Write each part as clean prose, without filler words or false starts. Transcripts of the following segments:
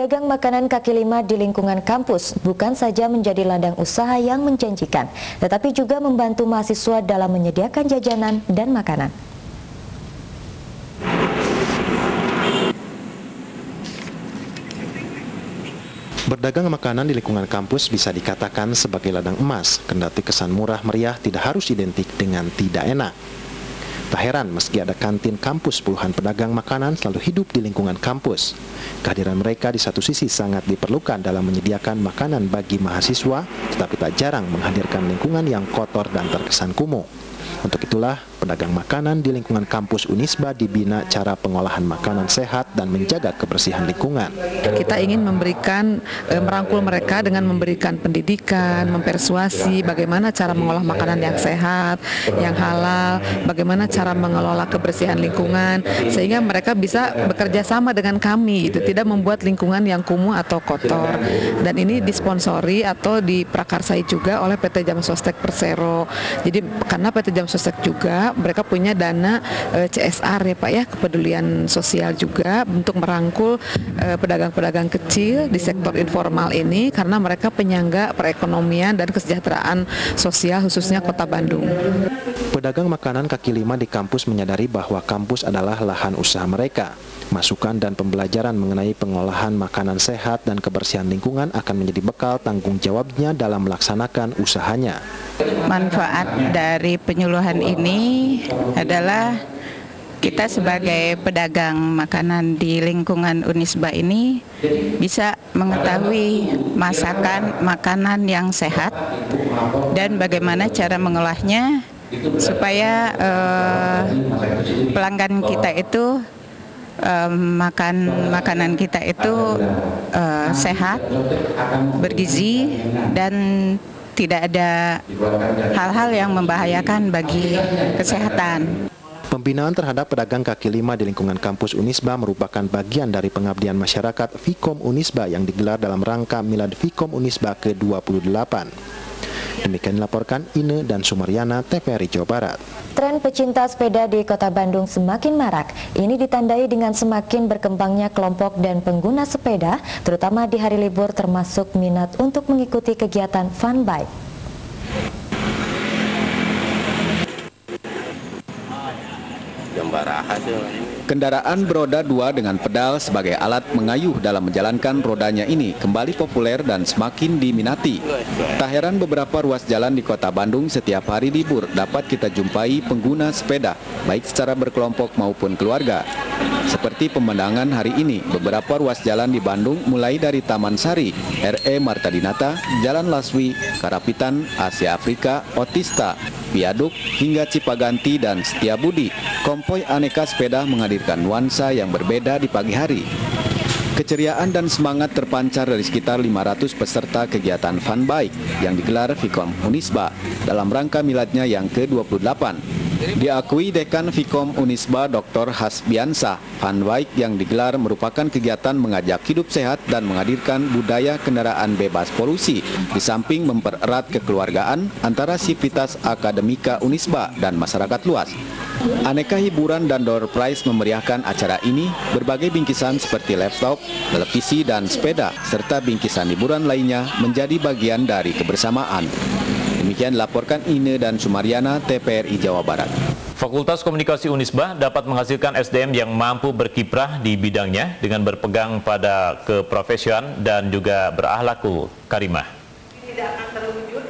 Pedagang makanan kaki lima di lingkungan kampus bukan saja menjadi ladang usaha yang menjanjikan, tetapi juga membantu mahasiswa dalam menyediakan jajanan dan makanan. Berdagang makanan di lingkungan kampus bisa dikatakan sebagai ladang emas, kendati kesan murah meriah tidak harus identik dengan tidak enak. Tak heran meski ada kantin kampus, puluhan pedagang makanan selalu hidup di lingkungan kampus. Kehadiran mereka di satu sisi sangat diperlukan dalam menyediakan makanan bagi mahasiswa, tetapi tak jarang menghadirkan lingkungan yang kotor dan terkesan kumuh. Untuk itulah, pedagang makanan di lingkungan kampus Unisba dibina cara pengolahan makanan sehat dan menjaga kebersihan lingkungan. Kita ingin merangkul mereka dengan memberikan pendidikan, mempersuasi bagaimana cara mengolah makanan yang sehat, yang halal, bagaimana cara mengelola kebersihan lingkungan, sehingga mereka bisa bekerja sama dengan kami, itu tidak membuat lingkungan yang kumuh atau kotor. Dan ini disponsori atau diprakarsai juga oleh PT Jam Sostek Persero. Jadi karena PT Jam Sostek juga mereka punya dana CSR ya Pak ya, kepedulian sosial juga untuk merangkul pedagang-pedagang kecil di sektor informal ini karena mereka penyangga perekonomian dan kesejahteraan sosial khususnya Kota Bandung. Pedagang makanan kaki lima di kampus menyadari bahwa kampus adalah lahan usaha mereka. Masukan dan pembelajaran mengenai pengolahan makanan sehat dan kebersihan lingkungan akan menjadi bekal tanggung jawabnya dalam melaksanakan usahanya. Manfaat dari penyuluhan ini adalah kita sebagai pedagang makanan di lingkungan Unisba ini bisa mengetahui masakan makanan yang sehat dan bagaimana cara mengolahnya supaya pelanggan kita itu makan makanan kita itu sehat, bergizi, dan tidak ada hal-hal yang membahayakan bagi kesehatan. Pembinaan terhadap pedagang kaki lima di lingkungan kampus Unisba merupakan bagian dari pengabdian masyarakat Fikom Unisba yang digelar dalam rangka Milad Fikom Unisba ke-28. Demikian dilaporkan Ine dan Sumaryana, TVRI Jawa Barat. Tren pecinta sepeda di Kota Bandung semakin marak. Ini ditandai dengan semakin berkembangnya kelompok dan pengguna sepeda, terutama di hari libur, termasuk minat untuk mengikuti kegiatan fun bike. Kendaraan beroda dua dengan pedal sebagai alat mengayuh dalam menjalankan rodanya ini kembali populer dan semakin diminati. Tak heran beberapa ruas jalan di Kota Bandung setiap hari libur dapat kita jumpai pengguna sepeda, baik secara berkelompok maupun keluarga. Seperti pemandangan hari ini, beberapa ruas jalan di Bandung mulai dari Taman Sari, RE Marta Dinata, Jalan Laswi, Karapitan, Asia Afrika, Otista, Viaduk, hingga Cipaganti dan Setiabudi. Konvoi aneka sepeda menghadirkan nuansa yang berbeda di pagi hari. Keceriaan dan semangat terpancar dari sekitar 500 peserta kegiatan fun bike yang digelar Fikom Unisba dalam rangka miladnya yang ke-28. Diakui Dekan Fikom Unisba Dr. Hasbiansah, fun bike yang digelar merupakan kegiatan mengajak hidup sehat dan menghadirkan budaya kendaraan bebas polusi, di samping mempererat kekeluargaan antara sivitas akademika Unisba dan masyarakat luas. Aneka hiburan dan door prize memeriahkan acara ini, berbagai bingkisan seperti laptop, televisi, dan sepeda, serta bingkisan hiburan lainnya menjadi bagian dari kebersamaan. Demikian dilaporkan Ine dan Sumaryana, TVRI Jawa Barat. Fakultas Komunikasi Unisba dapat menghasilkan SDM yang mampu berkiprah di bidangnya dengan berpegang pada keprofesionalan dan juga berakhlakul karimah. Tidak akan terwujud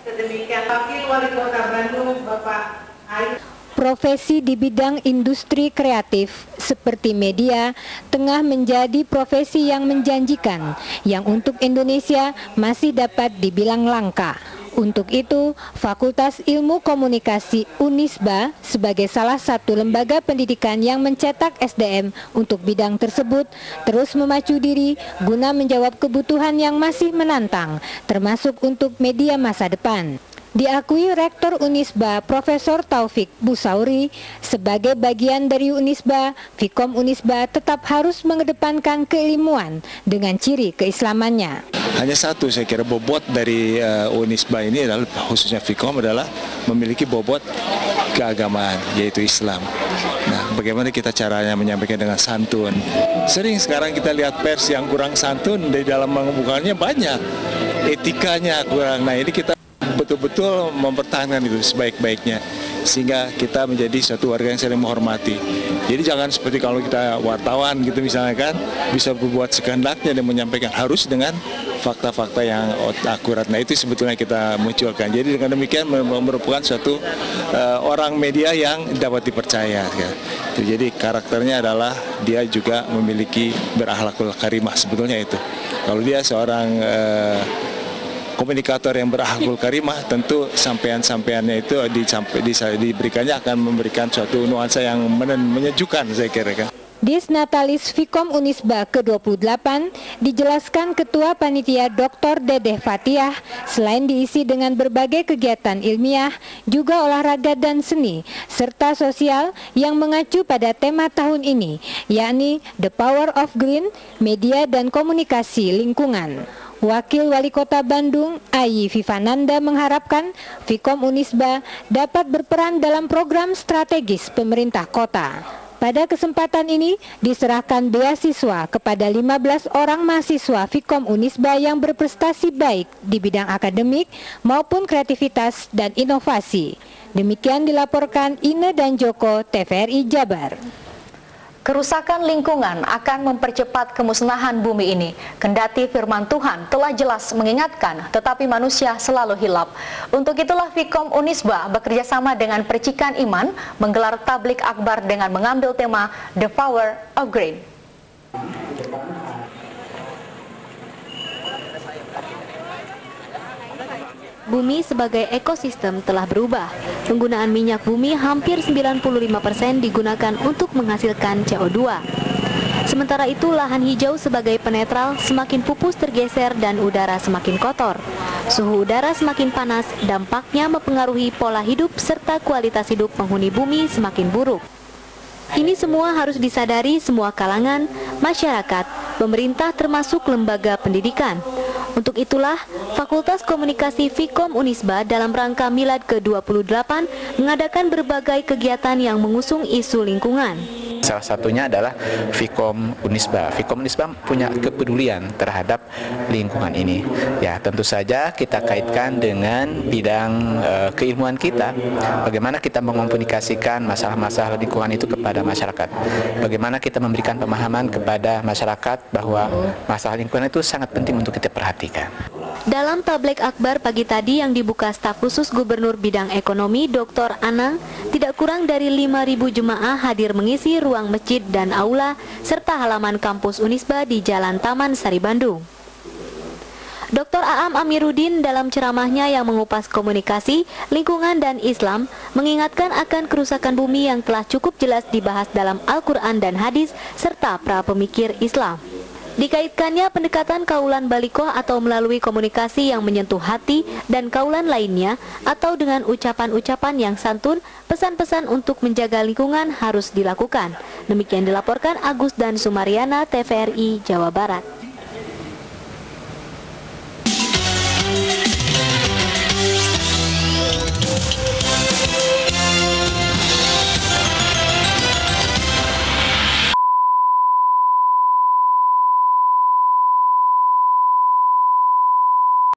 sedemikian Wakil Wali Kota Bandung Bapak Ayu. Profesi di bidang industri kreatif seperti media tengah menjadi profesi yang menjanjikan, yang untuk Indonesia masih dapat dibilang langka. Untuk itu, Fakultas Ilmu Komunikasi Unisba sebagai salah satu lembaga pendidikan yang mencetak SDM untuk bidang tersebut terus memacu diri guna menjawab kebutuhan yang masih menantang, termasuk untuk media masa depan. Diakui Rektor Unisba Profesor Taufik Busauri, sebagai bagian dari Unisba, Fikom Unisba tetap harus mengedepankan keilmuan dengan ciri keislamannya. Hanya satu saya kira bobot dari Unisba ini adalah, khususnya Fikom, adalah memiliki bobot keagamaan, yaitu Islam. Nah, bagaimana kita caranya menyampaikan dengan santun. Sering sekarang kita lihat pers yang kurang santun, di dalam mengemukakannya banyak, etikanya kurang. Nah ini kita betul-betul mempertahankan itu sebaik-baiknya, sehingga kita menjadi suatu warga yang saling menghormati. Jadi jangan seperti kalau kita wartawan gitu misalnya kan, bisa berbuat sekehendaknya dan menyampaikan, harus dengan fakta-fakta yang akurat. Nah itu sebetulnya kita munculkan. Jadi dengan demikian merupakan suatu orang media yang dapat dipercaya. Ya. Jadi karakternya adalah dia juga memiliki berakhlakul karimah, sebetulnya itu. Kalau dia seorang komunikator yang berakhlakul karimah, tentu sampean-sampeannya itu diberikannya akan memberikan suatu nuansa yang menyejukkan, saya kira kan. Disnatalis Fikom Unisba ke-28 dijelaskan Ketua Panitia Dr. Dedeh Fatiah, selain diisi dengan berbagai kegiatan ilmiah, juga olahraga dan seni, serta sosial yang mengacu pada tema tahun ini, yakni The Power of Green, Media dan Komunikasi Lingkungan. Wakil Wali Kota Bandung, Ayi Vivananda mengharapkan Fikom Unisba dapat berperan dalam program strategis pemerintah kota. Pada kesempatan ini diserahkan beasiswa kepada 15 orang mahasiswa Fikom Unisba yang berprestasi baik di bidang akademik maupun kreativitas dan inovasi. Demikian dilaporkan Ine dan Joko, TVRI Jabar. Kerusakan lingkungan akan mempercepat kemusnahan bumi ini. Kendati firman Tuhan telah jelas mengingatkan, tetapi manusia selalu hilap. Untuk itulah Fikom Unisba bekerjasama dengan Percikan Iman menggelar tablik akbar dengan mengambil tema The Power of Green. Bumi sebagai ekosistem telah berubah. Penggunaan minyak bumi hampir 95% digunakan untuk menghasilkan CO2. Sementara itu, lahan hijau sebagai penetral semakin pupus tergeser dan udara semakin kotor. Suhu udara semakin panas, dampaknya mempengaruhi pola hidup serta kualitas hidup penghuni bumi semakin buruk. Ini semua harus disadari semua kalangan, masyarakat, pemerintah termasuk lembaga pendidikan. Untuk itulah, Fakultas Komunikasi Fikom Unisba dalam rangka Milad ke-28 mengadakan berbagai kegiatan yang mengusung isu lingkungan. Salah satunya adalah Fikom Unisba. Fikom Unisba punya kepedulian terhadap lingkungan ini. Ya, tentu saja kita kaitkan dengan bidang keilmuan kita. Bagaimana kita mengomunikasikan masalah-masalah lingkungan itu kepada masyarakat. Bagaimana kita memberikan pemahaman kepada masyarakat bahwa masalah lingkungan itu sangat penting untuk kita perhatikan. Dalam tablik akbar pagi tadi yang dibuka staf khusus Gubernur Bidang Ekonomi Dr. Anang, tidak kurang dari 5.000 jemaah hadir mengisi ruang masjid dan aula serta halaman kampus Unisba di Jalan Taman Sari Bandung. Dr. Aam Amiruddin dalam ceramahnya yang mengupas komunikasi, lingkungan dan Islam mengingatkan akan kerusakan bumi yang telah cukup jelas dibahas dalam Al-Quran dan hadis serta pra pemikir Islam. Dikaitkannya pendekatan kaulan balikoh atau melalui komunikasi yang menyentuh hati dan kaulan lainnya atau dengan ucapan-ucapan yang santun, pesan-pesan untuk menjaga lingkungan harus dilakukan. Demikian dilaporkan Agus dan Sumariana, TVRI Jawa Barat.